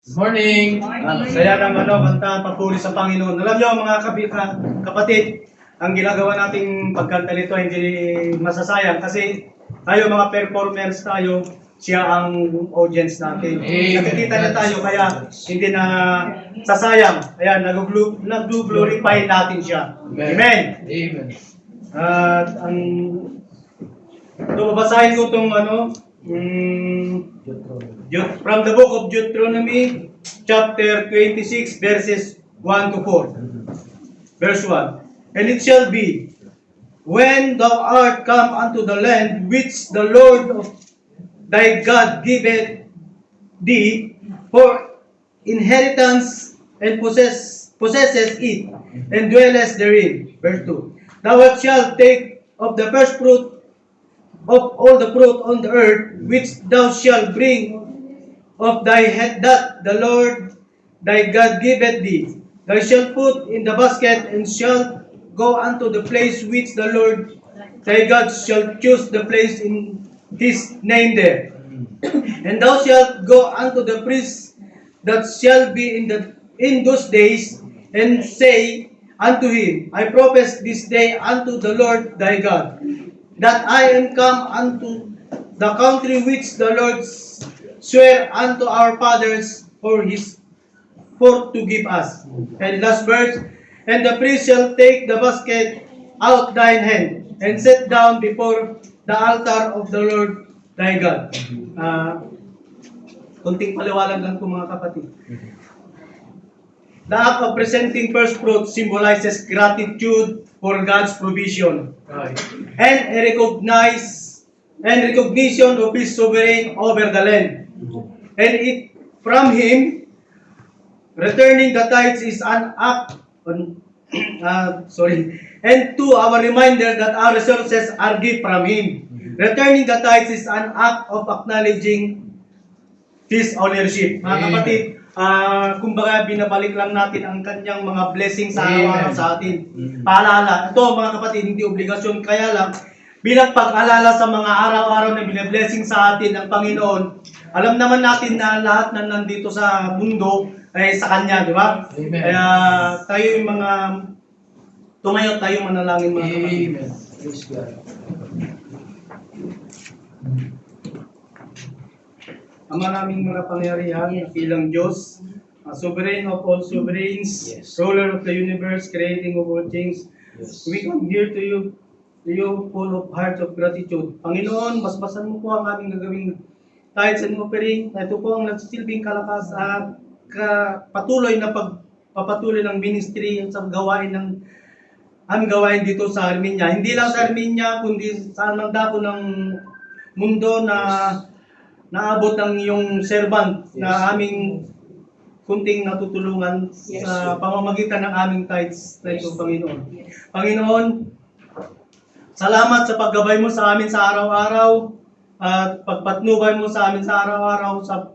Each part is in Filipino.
Good morning! Saya ng kanta papuri sa Panginoon. Alam niyo mga kapatid, ang ginagawa nating pagkanta nito hindi masasayang kasi tayo mga performers tayo, siya ang audience natin. Nakikita niya tayo kaya hindi na sasayang. Kaya nag-glorify natin siya. Amen! Amen. At ang babasahin ko itong from the book of Deuteronomy, chapter 26, verses 1 to 4. Verse 1. And it shall be, when thou art come unto the land which the Lord of thy God giveth thee for inheritance, and possesses it, and dwellest therein. Verse 2. Thou shalt take of the first fruit of all the fruit on the earth, which thou shalt bring of thy head, that the Lord thy God giveth thee. Thou shalt put in the basket, and shalt go unto the place which the Lord thy God shall choose the place in his name there. And thou shalt go unto the priest that shall be in those days, and say unto him, I profess this day unto the Lord thy God, that I am come unto the country which the Lord swear unto our fathers for to give us. And last verse, and the priest shall take the basket out thine hand, and set down before the altar of the Lord thy God. Kunting paliwanag lang po mga kapatid. The act of presenting first fruit symbolizes gratitude for God's provision and a recognition of His sovereign over the land. And it from Him, returning the tithes is an act and to our reminder that our resources are gift from Him. Returning the tithes is an act of acknowledging His ownership. Mga kapatid, kumbaga binabalik lang natin ang kanyang mga blessings sa araw-araw sa atin. Paalala. Ito mga kapatid, hindi obligasyon, kaya lang bilang pag-alala sa mga araw-araw na binablessing sa atin ng Panginoon. Alam naman natin na lahat na nandito sa mundo ay sa Kanya, di ba? Kaya tayo yung mga tumayo, tayo manalangin mga kapatid. Amen. Praise God. Ang maraming mga pangyarihan, bilang Diyos, sovereign of all sovereigns, ruler of the universe, creating of all things. We come here to you full of hearts of gratitude. Panginoon, basbasan mo po ang aming gagawing tithes and offering. Ito po ang nagsisilbing kalakas at patuloy na pagpapatuloy ng ministry sa gawain ng aming gawain dito sa Armenia. Hindi lang sa Armenia, kundi sa anong dako ng mundo na naabot ng iyong servant na aming kunting natutulungan sa pamamagitan ng aming tithes na ito, Panginoon. Panginoon, salamat sa paggabay mo sa amin sa araw-araw at pagpatnubay mo sa amin sa araw-araw sa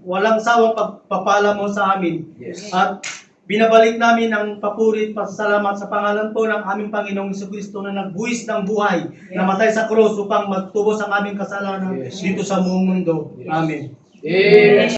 walang sawang pagpapala mo sa amin. At binabalik namin ang papuri at pasasalamat sa pangalan po ng aming Panginoong Jesucristo na nagbuwis ng buhay, namatay sa krus upang magtubos ang aming kasalanan dito sa buong mundo. Amen. Amen.